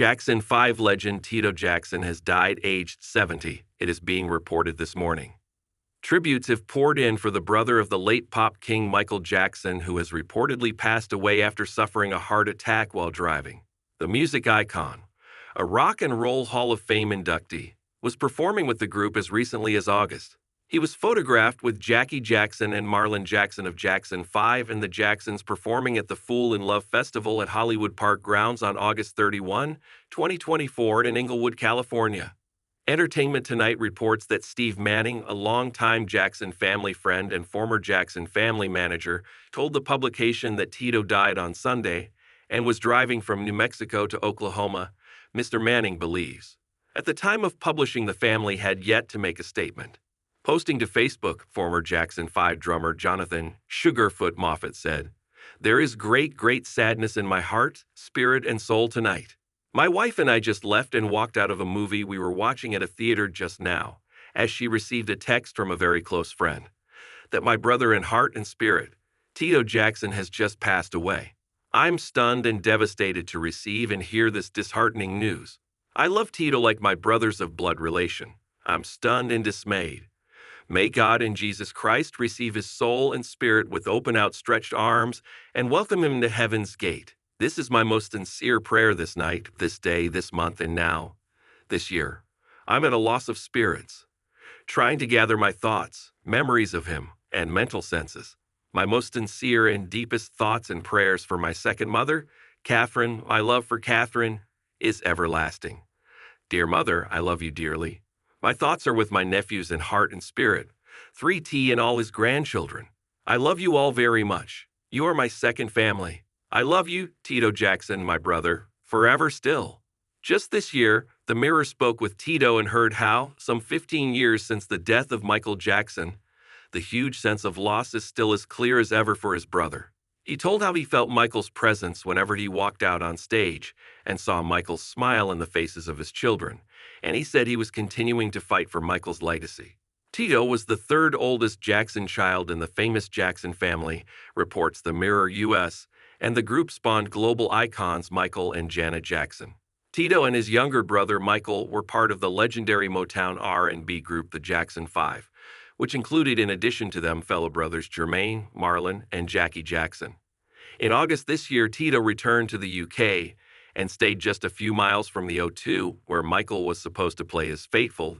Jackson 5 legend Tito Jackson has died aged 70, it is being reported this morning. Tributes have poured in for the brother of the late pop king Michael Jackson, who has reportedly passed away after suffering a heart attack while driving. The music icon, a Rock and Roll Hall of Fame inductee, was performing with the group as recently as August. He was photographed with Jackie Jackson and Marlon Jackson of Jackson 5 and the Jacksons performing at the Fool in Love Festival at Hollywood Park Grounds on August 31, 2024 in Inglewood, California. Entertainment Tonight reports that Steve Manning, a longtime Jackson family friend and former Jackson family manager, told the publication that Tito died on Sunday and was driving from New Mexico to Oklahoma, Mr. Manning believes. At the time of publishing, the family had yet to make a statement. Posting to Facebook, former Jackson 5 drummer Jonathan Sugarfoot Moffett said, "There is great sadness in my heart, spirit, and soul tonight. My wife and I just left and walked out of a movie we were watching at a theater just now, as she received a text from a very close friend that my brother in heart and spirit, Tito Jackson, has just passed away. I'm stunned and devastated to receive and hear this disheartening news. I love Tito like my brothers of blood relation. I'm stunned and dismayed. May God and Jesus Christ receive his soul and spirit with open outstretched arms and welcome him to heaven's gate. This is my most sincere prayer this night, this day, this month, and now, this year. I'm at a loss of spirits, trying to gather my thoughts, memories of him, and mental senses. My most sincere and deepest thoughts and prayers for my second mother, Catherine, my love for Catherine, is everlasting. Dear mother, I love you dearly. My thoughts are with my nephews in heart and spirit, 3T and all his grandchildren. I love you all very much. You are my second family. I love you, Tito Jackson, my brother, forever still." Just this year, the Mirror spoke with Tito and heard how, some 15 years since the death of Michael Jackson, the huge sense of loss is still as clear as ever for his brother. He told how he felt Michael's presence whenever he walked out on stage and saw Michael's smile in the faces of his children, and he said he was continuing to fight for Michael's legacy. Tito was the third oldest Jackson child in the famous Jackson family, reports the Mirror US, and the group spawned global icons Michael and Janet Jackson. Tito and his younger brother Michael were part of the legendary Motown R&B group the Jackson 5, which included, in addition to them, fellow brothers Jermaine, Marlon, and Jackie Jackson. In August this year, Tito returned to the UK and stayed just a few miles from the O2, where Michael was supposed to play his Faithful.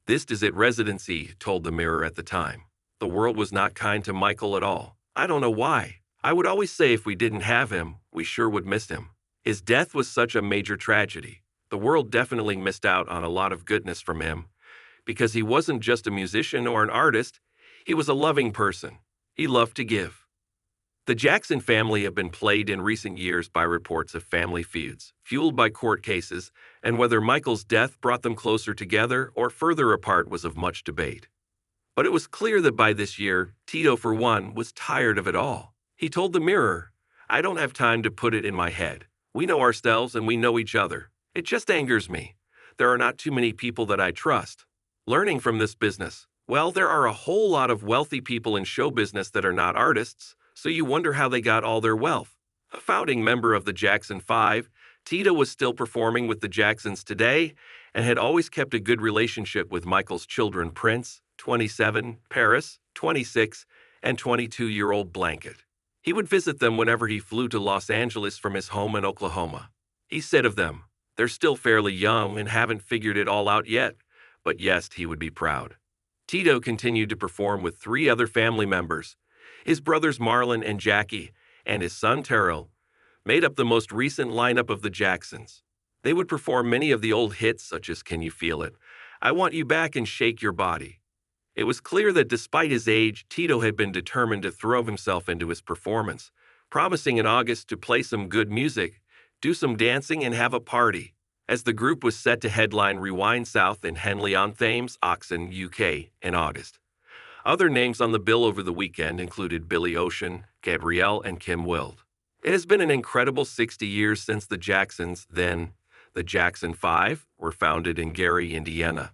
This is it residency, told the Mirror at the time. The world was not kind to Michael at all. I don't know why. I would always say if we didn't have him, we sure would miss him. His death was such a major tragedy. The world definitely missed out on a lot of goodness from him, because he wasn't just a musician or an artist, he was a loving person. He loved to give. The Jackson family have been plagued in recent years by reports of family feuds, fueled by court cases, and whether Michael's death brought them closer together or further apart was of much debate. But it was clear that by this year, Tito, for one, was tired of it all. He told the Mirror, "I don't have time to put it in my head. We know ourselves and we know each other. It just angers me. There are not too many people that I trust. Learning from this business, well, there are a whole lot of wealthy people in show business that are not artists, so you wonder how they got all their wealth." A founding member of the Jackson 5, Tito was still performing with the Jacksons today and had always kept a good relationship with Michael's children Prince, 27, Paris, 26, and 22-year-old Blanket. He would visit them whenever he flew to Los Angeles from his home in Oklahoma. He said of them, "They're still fairly young and haven't figured it all out yet, but yes, he would be proud." Tito continued to perform with 3 other family members. His brothers Marlon and Jackie, and his son Terrell, made up the most recent lineup of the Jacksons. They would perform many of the old hits such as "Can You Feel It?", "I Want You Back," and "Shake Your Body." It was clear that despite his age, Tito had been determined to throw himself into his performance, promising in August to play some good music, do some dancing, and have a party, as the group was set to headline Rewind South in Henley-on-Thames, Oxon, UK, in August. Other names on the bill over the weekend included Billy Ocean, Gabrielle, and Kim Wilde. It has been an incredible 60 years since the Jacksons, then the Jackson 5, were founded in Gary, Indiana.